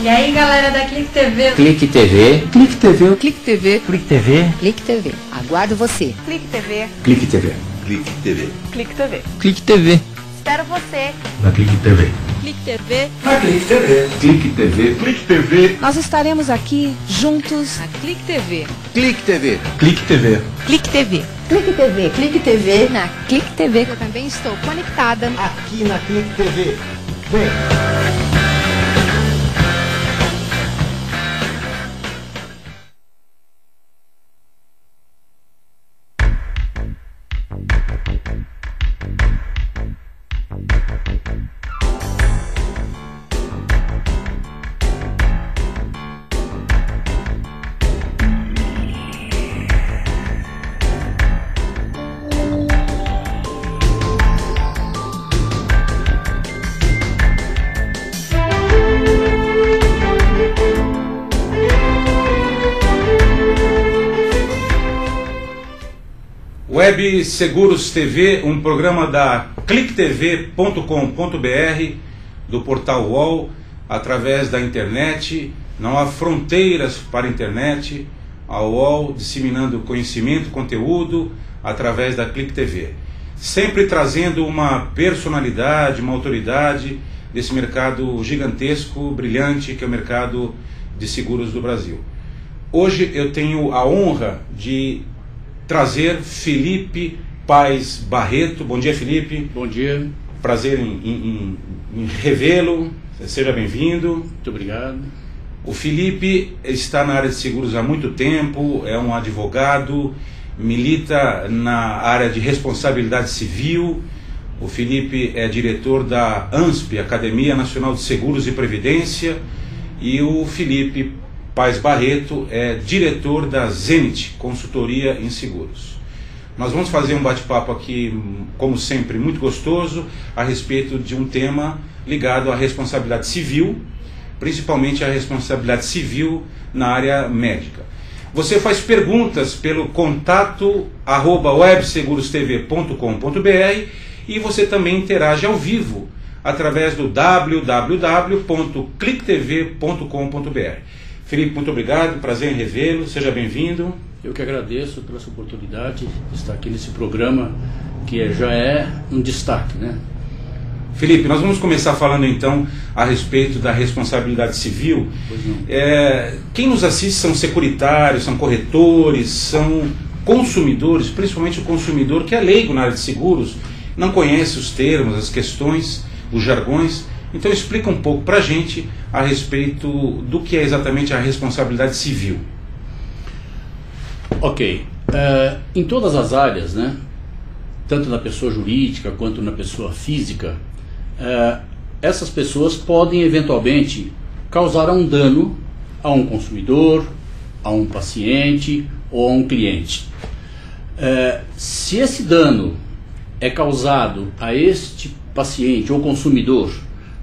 E aí, galera da Clique TV? Clique TV. Clique TV. Clique TV. Clique TV. Clique TV. Aguardo você. Clique TV. Clique TV. Clique TV. Clique TV. Clique TV. Espero você. Na Clique TV. Clique TV. Na Clique TV. Clique TV. Clique TV. Nós estaremos aqui juntos. Na Clique TV. Clique TV. Clique TV. Clique TV. Clique TV. Clique TV. Na Clique TV. Eu também estou conectada. Aqui na Clique TV. Vem. Web Seguros TV, um programa da cliquetv.com.br, do portal UOL, através da internet. Não há fronteiras para a internet. A UOL disseminando conhecimento, conteúdo, através da Clique TV. Sempre trazendo uma personalidade, uma autoridade desse mercado gigantesco, brilhante, que é o mercado de seguros do Brasil. Hoje eu tenho a honra de trazer Felipe Paes Barreto. Bom dia, Felipe. Bom dia. Prazer em revê-lo. Seja bem-vindo. Muito obrigado. O Felipe está na área de seguros há muito tempo, é um advogado, milita na área de responsabilidade civil. O Felipe é diretor da ANSP, Academia Nacional de Seguros e Previdência, e o Felipe Paes Barreto é diretor da Zenit, consultoria em seguros. Nós vamos fazer um bate-papo aqui, como sempre, muito gostoso, a respeito de um tema ligado à responsabilidade civil, principalmente a responsabilidade civil na área médica. Você faz perguntas pelo contato @websegurostv.com.br e você também interage ao vivo através do www.cliquetv.com.br. Felipe, muito obrigado, prazer em revê-lo, seja bem-vindo. Eu que agradeço pela sua oportunidade de estar aqui nesse programa, que já é um destaque, né? Felipe, nós vamos começar falando então a respeito da responsabilidade civil. Quem nos assiste são securitários, são corretores, são consumidores, principalmente o consumidor que é leigo na área de seguros, não conhece os termos, as questões, os jargões. Então explica um pouco para a gente a respeito do que é exatamente a responsabilidade civil. Ok. Em todas as áreas, né, tanto na pessoa jurídica quanto na pessoa física, essas pessoas podem eventualmente causar um dano a um consumidor, a um paciente ou a um cliente. Se esse dano é causado a este paciente ou consumidor,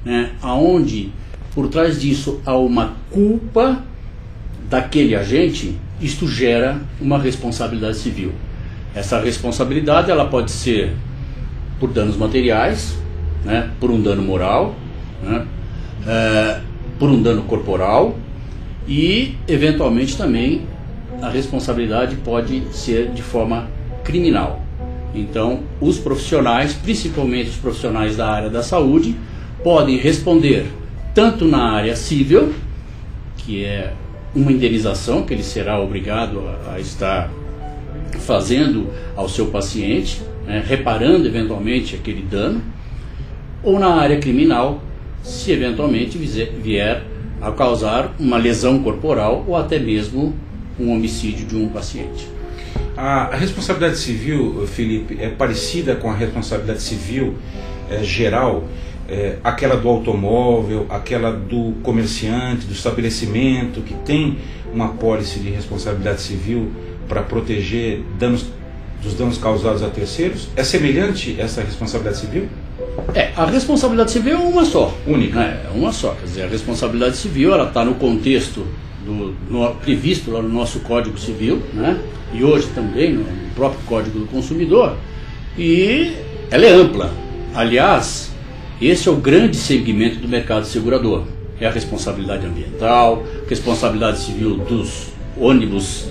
né, aonde por trás disso há uma culpa daquele agente, isto gera uma responsabilidade civil. Essa responsabilidade ela pode ser por danos materiais, né, por um dano moral, né, por um dano corporal e eventualmente também a responsabilidade pode ser de forma criminal. Então os profissionais, principalmente os profissionais da área da saúde, podem responder tanto na área civil, que é uma indenização que ele será obrigado a estar fazendo ao seu paciente, né, reparando eventualmente aquele dano, ou na área criminal, se eventualmente vier a causar uma lesão corporal ou até mesmo um homicídio de um paciente. A responsabilidade civil, Felipe, é parecida com a responsabilidade civil geral, aquela do automóvel, aquela do comerciante, do estabelecimento, que tem uma apólice de responsabilidade civil para proteger dos danos causados a terceiros. É semelhante essa responsabilidade civil? A responsabilidade civil é uma só. Única. É uma só. Quer dizer, a responsabilidade civil ela está no contexto previsto lá no nosso Código Civil, né? E hoje também no próprio Código do Consumidor, e ela é ampla. Aliás, esse é o grande segmento do mercado segurador. é a responsabilidade ambiental, responsabilidade civil dos ônibus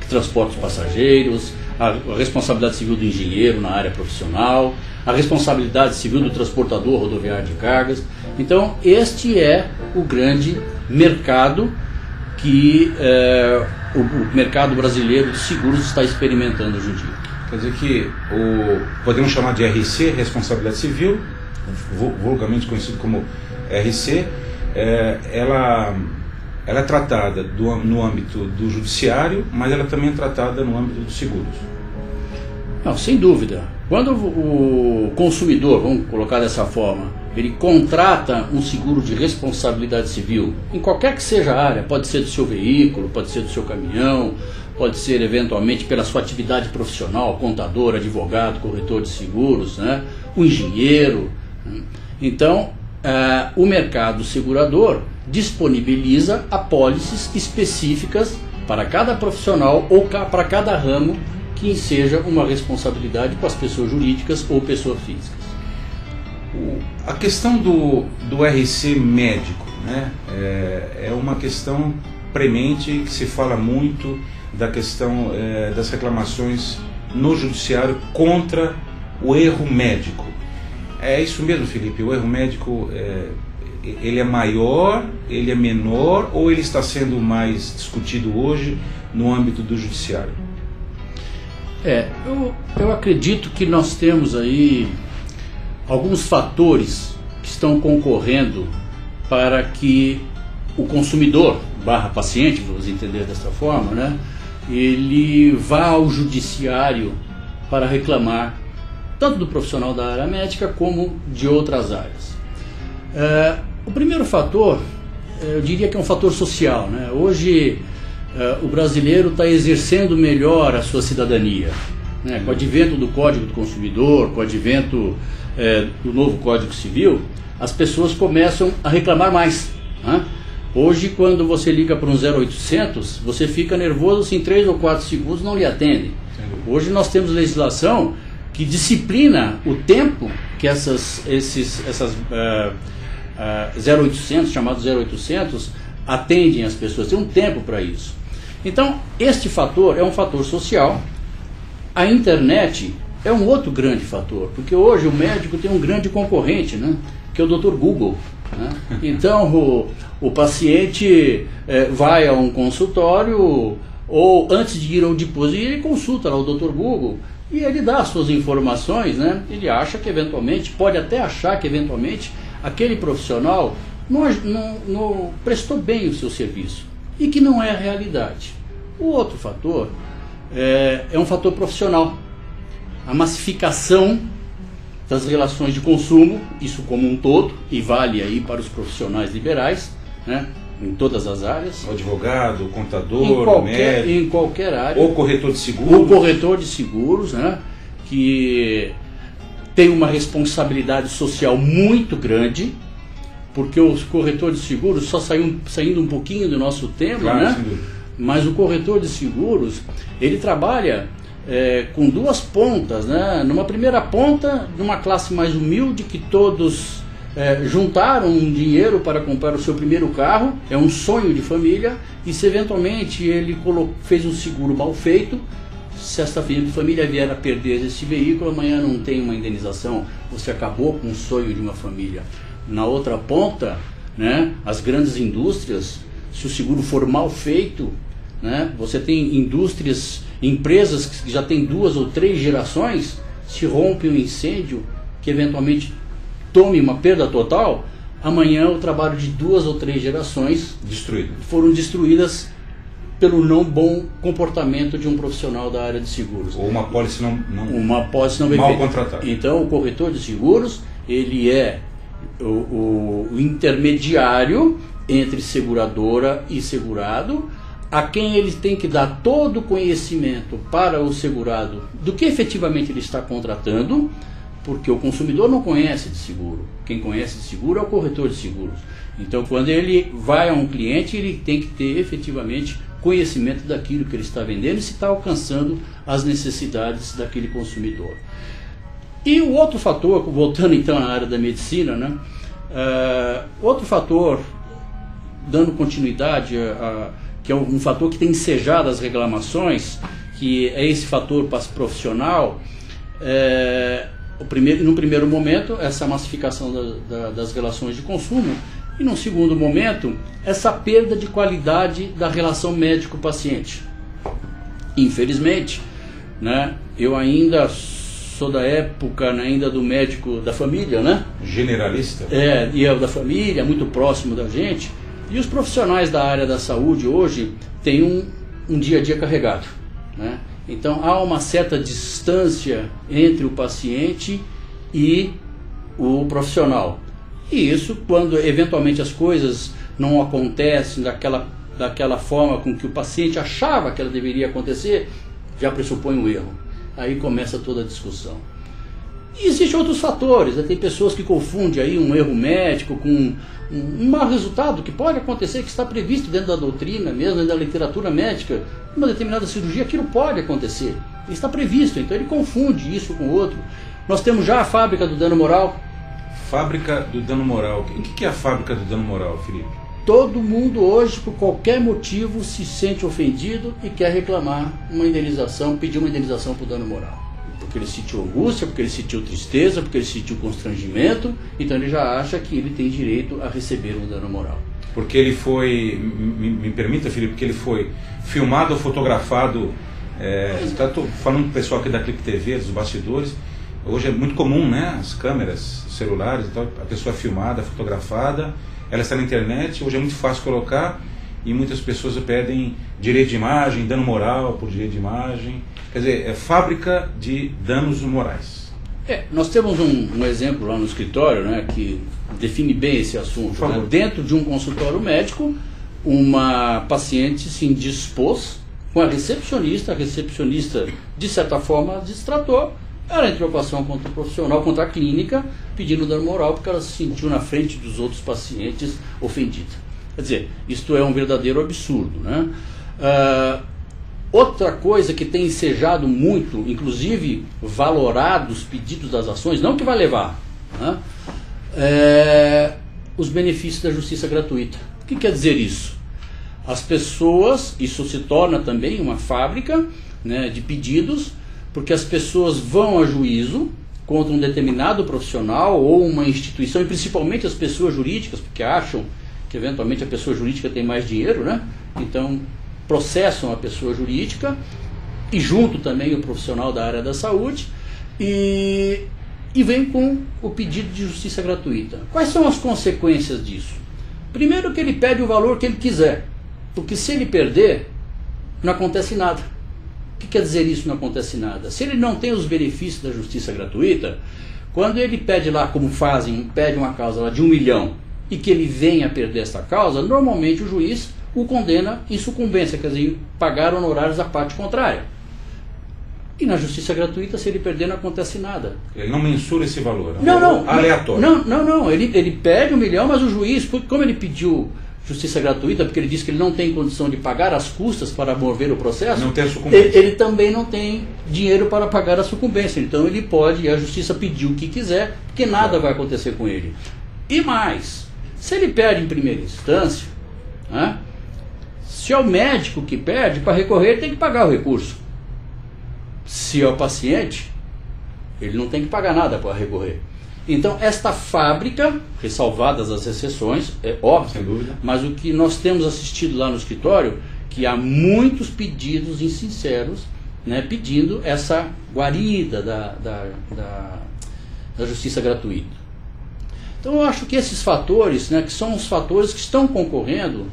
que transportam os passageiros, a responsabilidade civil do engenheiro na área profissional, a responsabilidade civil do transportador rodoviário de cargas. Então, este é o grande mercado que o mercado brasileiro de seguros está experimentando hoje em dia. Quer dizer que podemos chamar de RC, responsabilidade civil, vulgarmente conhecido como RC, ela é tratada no âmbito do judiciário, mas ela também é tratada no âmbito dos seguros. Não, sem dúvida. Quando o consumidor, vamos colocar dessa forma, ele contrata um seguro de responsabilidade civil, em qualquer que seja a área, pode ser do seu veículo, pode ser do seu caminhão, pode ser eventualmente pela sua atividade profissional, contador, advogado, corretor de seguros, né? O engenheiro. Né? Então, o mercado segurador disponibiliza apólices específicas para cada profissional ou para cada ramo que seja uma responsabilidade com as pessoas jurídicas ou pessoas físicas. A questão do RC médico, né, é uma questão premente que se fala muito da questão das reclamações no judiciário contra o erro médico. É isso mesmo, Felipe? O erro médico ele é maior, ele é menor ou ele está sendo mais discutido hoje no âmbito do judiciário? Eu acredito que nós temos aí alguns fatores que estão concorrendo para que o consumidor / paciente, vamos entender dessa forma, né, ele vá ao judiciário para reclamar tanto do profissional da área médica como de outras áreas. O primeiro fator, eu diria que é um fator social, né? Hoje o brasileiro está exercendo melhor a sua cidadania, né? Com o advento do Código do Consumidor, com o advento do novo Código Civil, as pessoas começam a reclamar mais, né? Hoje, quando você liga para um 0800, você fica nervoso se em 3 ou 4 segundos não lhe atendem. Hoje nós temos legislação que disciplina o tempo que essas 0800, chamados 0800, atendem as pessoas. Tem um tempo para isso. Então, este fator é um fator social. A internet é um outro grande fator, porque hoje o médico tem um grande concorrente, né, que é o Dr. Google. Né? Então, o paciente vai a um consultório ou antes de ir ao depósito, ele consulta lá o Dr. Google e ele dá as suas informações, né? Ele acha que eventualmente, pode até achar que eventualmente aquele profissional não prestou bem o seu serviço e que não é a realidade. O outro fator é um fator profissional. A massificação das relações de consumo, isso como um todo, e vale aí para os profissionais liberais, né, em todas as áreas. O advogado, o contador, o médico, em qualquer área. Ou corretor de seguros. O corretor de seguros, né, que tem uma responsabilidade social muito grande, porque os corretores de seguros, só saindo um pouquinho do nosso tema, claro, né, mas o corretor de seguros, ele trabalha com duas pontas, né? Numa primeira ponta, numa classe mais humilde, que todos juntaram um dinheiro para comprar o seu primeiro carro, é um sonho de família, e se eventualmente ele fez um seguro mal feito, se esta família vier a perder esse veículo, amanhã não tem uma indenização, você acabou com o sonho de uma família. Na outra ponta, né, as grandes indústrias, se o seguro for mal feito, né, você tem empresas que já têm 2 ou 3 gerações, se rompe um incêndio que eventualmente tome uma perda total, amanhã o trabalho de 2 ou 3 gerações foram destruídas pelo não bom comportamento de um profissional da área de seguros. Ou uma pólice não bem mal feita. Contratada. Então o corretor de seguros, ele é o intermediário entre seguradora e segurado, a quem ele tem que dar todo o conhecimento para o segurado do que efetivamente ele está contratando, porque o consumidor não conhece de seguro. Quem conhece de seguro é o corretor de seguros. Então, quando ele vai a um cliente, ele tem que ter efetivamente conhecimento daquilo que ele está vendendo e se está alcançando as necessidades daquele consumidor. E o outro fator, voltando então à área da medicina, né? Outro fator dando continuidade, que é um fator que tem ensejado as reclamações, que é esse fator profissional, no primeiro momento, essa massificação das relações de consumo, e num segundo momento, essa perda de qualidade da relação médico-paciente. Infelizmente, né, eu ainda sou da época, né, ainda do médico da família, né? Generalista? E é da família, muito próximo da gente. E os profissionais da área da saúde hoje têm um dia a dia carregado, né? Então há uma certa distância entre o paciente e o profissional. E isso, quando eventualmente as coisas não acontecem daquela forma com que o paciente achava que ela deveria acontecer, já pressupõe um erro. Aí começa toda a discussão. E existem outros fatores, né? Tem pessoas que confundem aí um erro médico com um mau resultado que pode acontecer, que está previsto dentro da doutrina mesmo, dentro da literatura médica. Uma determinada cirurgia, aquilo pode acontecer, está previsto, então ele confunde isso com o outro. Nós temos já a fábrica do dano moral. Fábrica do dano moral. O que é a fábrica do dano moral, Felipe? Todo mundo hoje, por qualquer motivo, se sente ofendido e quer reclamar uma indenização, pedir uma indenização por dano moral. Porque ele sentiu angústia, porque ele sentiu tristeza, porque ele sentiu constrangimento, então ele já acha que ele tem direito a receber um dano moral. Porque ele foi, me permita, Felipe, porque ele foi filmado ou fotografado, estou falando com o pessoal aqui da Clique TV, dos bastidores, hoje é muito comum, né, as câmeras, os celulares, então a pessoa é filmada, fotografada, ela está na internet, hoje é muito fácil colocar, e muitas pessoas pedem direito de imagem, dano moral por direito de imagem, quer dizer, é fábrica de danos morais. Nós temos um exemplo lá no escritório, né, que define bem esse assunto. Né? Dentro de um consultório médico, uma paciente se indispôs com a recepcionista de certa forma distratou, ela entrou com ação contra o profissional, contra a clínica, pedindo dano moral porque ela se sentiu na frente dos outros pacientes ofendida. Quer dizer, isto é um verdadeiro absurdo, né? Outra coisa que tem ensejado muito, inclusive valorado os pedidos das ações, não que vai levar, né? Os benefícios da justiça gratuita. O que quer dizer isso? As pessoas, isso se torna também uma fábrica, né, de pedidos, porque as pessoas vão a juízo contra um determinado profissional ou uma instituição, e principalmente as pessoas jurídicas, porque acham que eventualmente a pessoa jurídica tem mais dinheiro, né? Então processam a pessoa jurídica e junto também o profissional da área da saúde e vem com o pedido de justiça gratuita. Quais são as consequências disso? Primeiro, que ele pede o valor que ele quiser, porque se ele perder, não acontece nada. O que quer dizer isso, não acontece nada? Se ele não tem os benefícios da justiça gratuita, quando ele pede lá, como fazem, pede uma causa lá de 1 milhão e que ele venha a perder essa causa, normalmente o juiz o condena em sucumbência, quer dizer, pagar honorários à parte contrária. E na justiça gratuita, se ele perder, não acontece nada. Ele não mensura esse valor, não, aleatório. Não, ele pede 1 milhão, mas o juiz, como ele pediu justiça gratuita, porque ele disse que ele não tem condição de pagar as custas para mover o processo, não tem a sucumbência. Ele também não tem dinheiro para pagar a sucumbência. Então ele pode, e a justiça pediu o que quiser, porque nada vai acontecer com ele. E mais, se ele perde em primeira instância, né, se é o médico que pede, para recorrer ele tem que pagar o recurso. Se é o paciente, ele não tem que pagar nada para recorrer. Então, esta fábrica, ressalvadas as exceções, é óbvio, sem dúvida, mas o que nós temos assistido lá no escritório, que há muitos pedidos insinceros, né, pedindo essa guarida da justiça gratuita. Então, eu acho que esses fatores, né, que são os fatores que estão concorrendo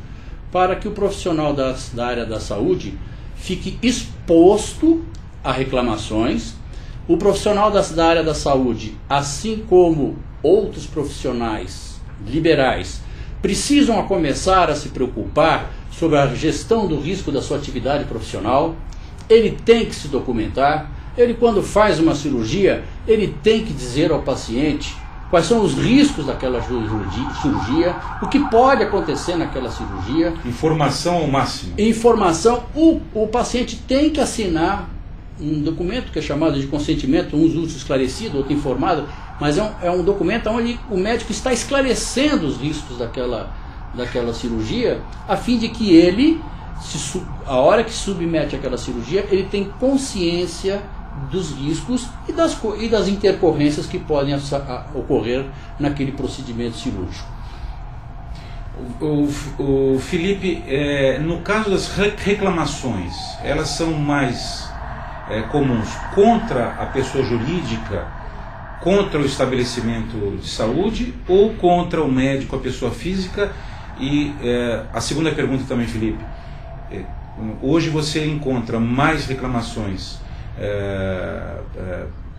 para que o profissional da área da saúde fique exposto a reclamações. O profissional da área da saúde, assim como outros profissionais liberais, precisam a começar a se preocupar sobre a gestão do risco da sua atividade profissional. Ele tem que se documentar. Ele, quando faz uma cirurgia, ele tem que dizer ao paciente quais são os riscos daquela cirurgia, o que pode acontecer naquela cirurgia. Informação ao máximo. Informação. O paciente tem que assinar um documento que é chamado de consentimento, uns uso esclarecido, outro informado, mas é um documento onde o médico está esclarecendo os riscos daquela cirurgia, a fim de que ele, a hora que se submete àquela cirurgia, ele tem consciência dos riscos e das intercorrências que podem ocorrer naquele procedimento cirúrgico. O Felipe, no caso das reclamações, elas são mais comuns contra a pessoa jurídica, contra o estabelecimento de saúde, ou contra o médico, a pessoa física? E a segunda pergunta também, Felipe, hoje você encontra mais reclamações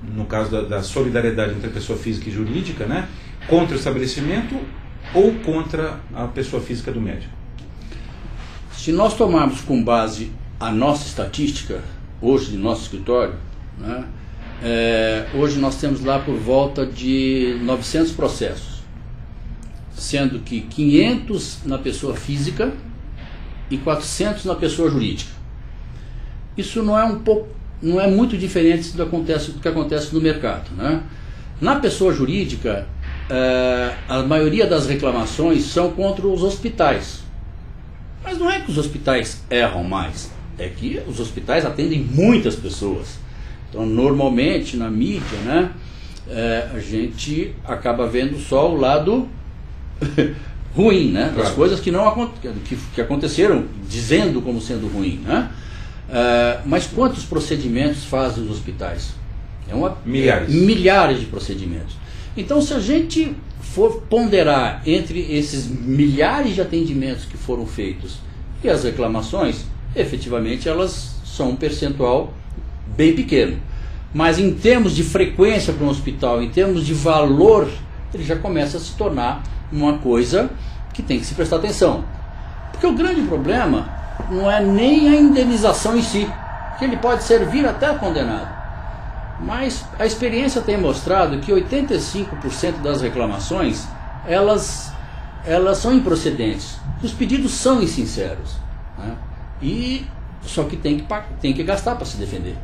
no caso da solidariedade entre a pessoa física e jurídica, né, contra o estabelecimento ou contra a pessoa física do médico? Se nós tomarmos com base a nossa estatística, hoje de nosso escritório, né, hoje nós temos lá por volta de 900 processos, sendo que 500 na pessoa física e 400 na pessoa jurídica. Isso não é muito diferente do que acontece no mercado, né? Na pessoa jurídica, a maioria das reclamações são contra os hospitais. Mas não é que os hospitais erram mais, é que os hospitais atendem muitas pessoas. Então, normalmente, na mídia, né, a gente acaba vendo só o lado ruim, né, das coisas que aconteceram, dizendo como sendo ruim, né? Mas quantos procedimentos fazem os hospitais? Milhares de procedimentos. Então, se a gente for ponderar entre esses milhares de atendimentos que foram feitos e as reclamações, efetivamente elas são um percentual bem pequeno. Mas em termos de frequência para um hospital, em termos de valor, ele já começa a se tornar uma coisa que tem que se prestar atenção. Porque o grande problema não é nem a indenização em si, que ele pode servir até condenado. Mas a experiência tem mostrado que 85% das reclamações, elas são improcedentes. Os pedidos são insinceros, né? Só que tem que gastar para se defender.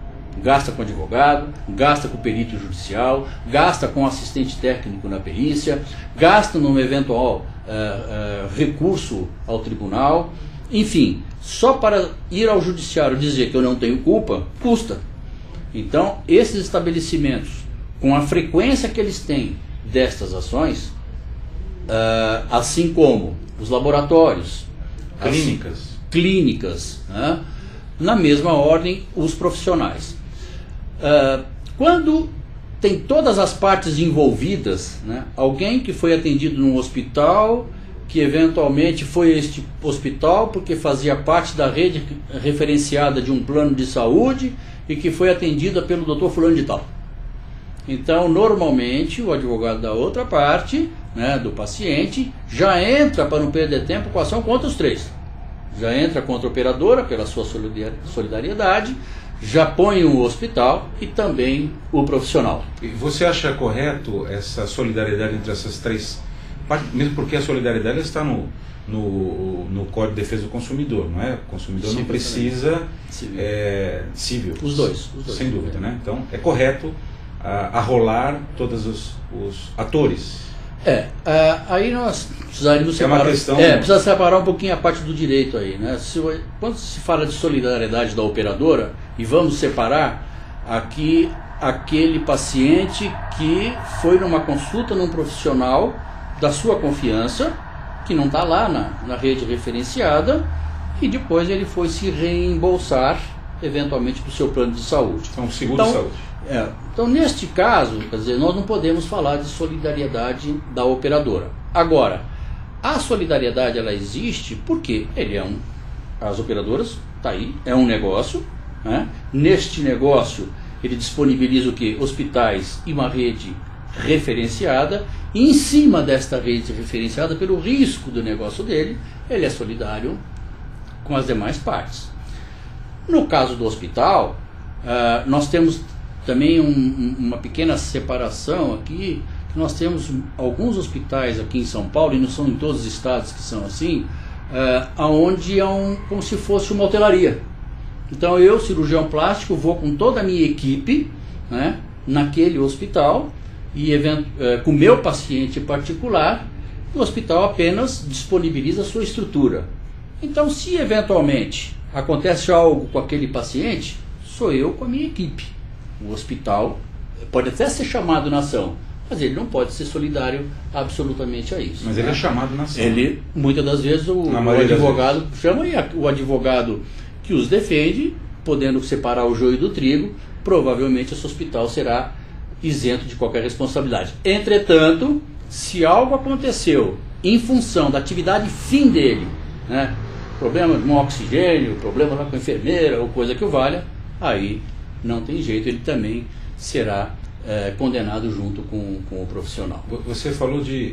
Gasta com advogado, gasta com perito judicial, gasta com assistente técnico na perícia, gasta num eventual recurso ao tribunal. Enfim, só para ir ao judiciário dizer que eu não tenho culpa, custa. Então, esses estabelecimentos, com a frequência que eles têm destas ações, assim como os laboratórios, clínicas, né? Na mesma ordem, os profissionais. Quando tem todas as partes envolvidas, né? Alguém que foi atendido num hospital, que eventualmente foi a este hospital porque fazia parte da rede referenciada de um plano de saúde e que foi atendida pelo doutor fulano de tal. Então, normalmente, o advogado da outra parte, né, do paciente, já entra, para não perder tempo, com a ação contra os três. Já entra contra a operadora, pela sua solidariedade, já põe o hospital e também o profissional. E você acha correto essa solidariedade entre essas três partes? Mesmo porque a solidariedade está no Código de Defesa do Consumidor, não é? O consumidor não precisa civil. Os dois. Sem dúvida, né? Então, é correto arrolar todos os atores. Aí nós precisaríamos separar, precisa separar um pouquinho a parte do direito aí, né? Quando se fala de solidariedade da operadora, e vamos separar aqui aquele paciente que foi numa consulta num profissional da sua confiança, que não está lá na rede referenciada, e depois ele foi se reembolsar eventualmente para o seu plano de saúde. Então, seguro de saúde. Então, neste caso, quer dizer, nós não podemos falar de solidariedade da operadora. Agora, a solidariedade ela existe porque as operadoras, está aí, é um negócio, né? Neste negócio, ele disponibiliza o quê? Hospitais e uma rede referenciada, e em cima desta rede referenciada, pelo risco do negócio dele, ele é solidário com as demais partes. No caso do hospital, nós temos também uma pequena separação aqui. Nós temos alguns hospitais aqui em São Paulo, e não são em todos os estados que são assim, onde é como se fosse uma hotelaria. Então eu, cirurgião plástico, vou com toda a minha equipe, né, naquele hospital, e com o meu paciente particular, o hospital apenas disponibiliza a sua estrutura. Então, se eventualmente acontece algo com aquele paciente, sou eu com a minha equipe. O hospital pode até ser chamado na ação, mas ele não pode ser solidário absolutamente a isso. Mas ele é chamado na ação. Ele, muitas das vezes, o advogado chama, e o advogado que os defende, podendo separar o joio do trigo, provavelmente esse hospital será isento de qualquer responsabilidade. Entretanto, se algo aconteceu em função da atividade fim dele, né, problema com oxigênio, problema lá com a enfermeira ou coisa que o valha, aí não tem jeito, ele também será condenado junto com o profissional. Você falou de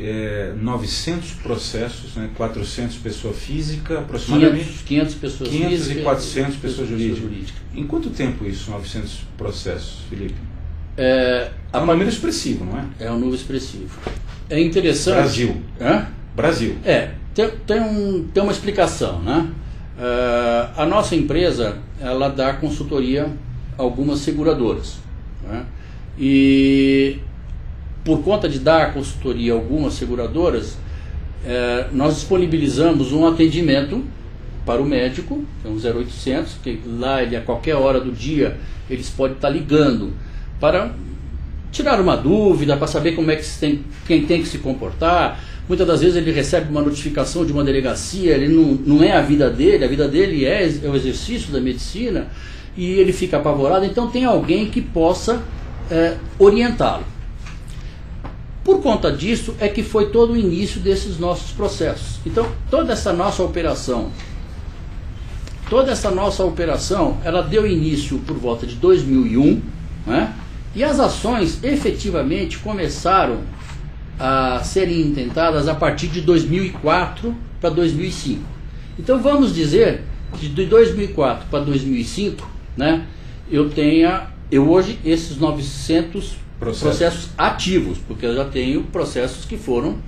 900 processos, né, 400 pessoa física, aproximadamente 500 pessoas 500 físicas e 400 pessoas jurídicas. jurídicas. Em quanto tempo isso, 900 processos, Felipe? É um número expressivo, não é? É um número expressivo. É interessante. Brasil. Hã? Brasil. Tem uma explicação, né? A nossa empresa, ela dá consultoria a algumas seguradoras, né? E por conta de dar consultoria a algumas seguradoras, nós disponibilizamos um atendimento para o médico, que é um 0800, que lá ele, a qualquer hora do dia eles podem estar ligando para tirar uma dúvida, para saber como é que quem tem que se comportar. Muitas das vezes ele recebe uma notificação de uma delegacia, ele não é a vida dele é o exercício da medicina, e ele fica apavorado. Então tem alguém que possa orientá-lo. Por conta disso é que foi todo o início desses nossos processos. Então toda essa nossa operação, ela deu início por volta de 2001, né? E as ações efetivamente começaram a serem intentadas a partir de 2004 para 2005. Então vamos dizer que de 2004 para 2005, né, eu hoje esses 900 processos ativos, porque eu já tenho processos que foram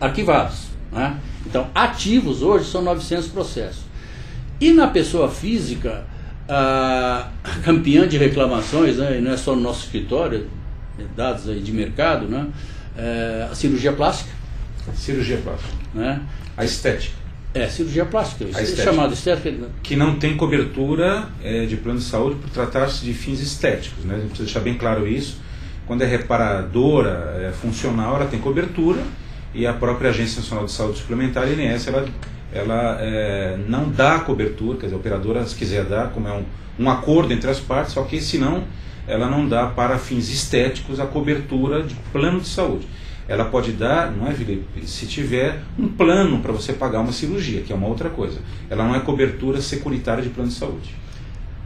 arquivados, né? Então ativos hoje são 900 processos. E na pessoa física, a campeã de reclamações, né, e não é só no nosso escritório, dados aí de mercado, né, a cirurgia plástica. Cirurgia plástica. Né? A estética. Cirurgia plástica. A estética. Chamada estética. Que não tem cobertura de plano de saúde por tratar-se de fins estéticos, né? A gente precisa deixar bem claro isso. Quando é reparadora funcional, ela tem cobertura, e a própria Agência Nacional de Saúde Suplementar, a ANS, ela não dá cobertura, quer dizer, a operadora, se quiser dar, como é um acordo entre as partes, só que senão ela não dá para fins estéticos a cobertura de plano de saúde. Ela pode dar, não é, Felipe, se tiver um plano para você pagar uma cirurgia, que é uma outra coisa. Ela não é cobertura securitária de plano de saúde.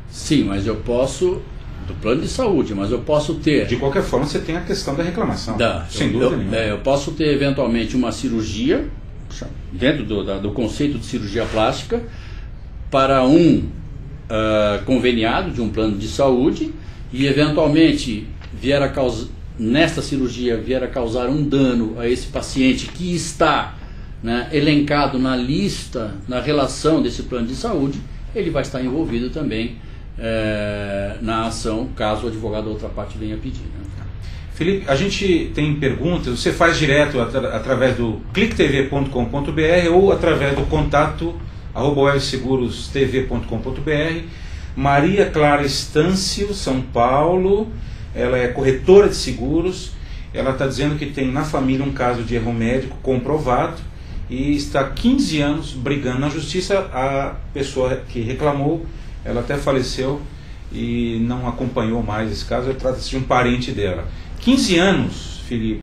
Sim, mas eu posso, do plano de saúde, mas eu posso ter... De qualquer forma, você tem a questão da reclamação. Sem dúvida nenhuma. Eu posso ter, eventualmente, uma cirurgia, dentro do conceito de cirurgia plástica, para um conveniado de um plano de saúde, e eventualmente nesta cirurgia vier a causar um dano a esse paciente que está, né, elencado na lista, na relação desse plano de saúde, ele vai estar envolvido também na ação, caso o advogado da outra parte venha pedir, né? Felipe, a gente tem perguntas, você faz direto através do clicktv.com.br ou através do contato @websegurostv.com.br. Maria Clara Estâncio, São Paulo, ela é corretora de seguros, ela está dizendo que tem na família um caso de erro médico comprovado e está há 15 anos brigando na justiça. A pessoa que reclamou, ela até faleceu e não acompanhou mais esse caso, trata-se de um parente dela. 15 anos, Felipe.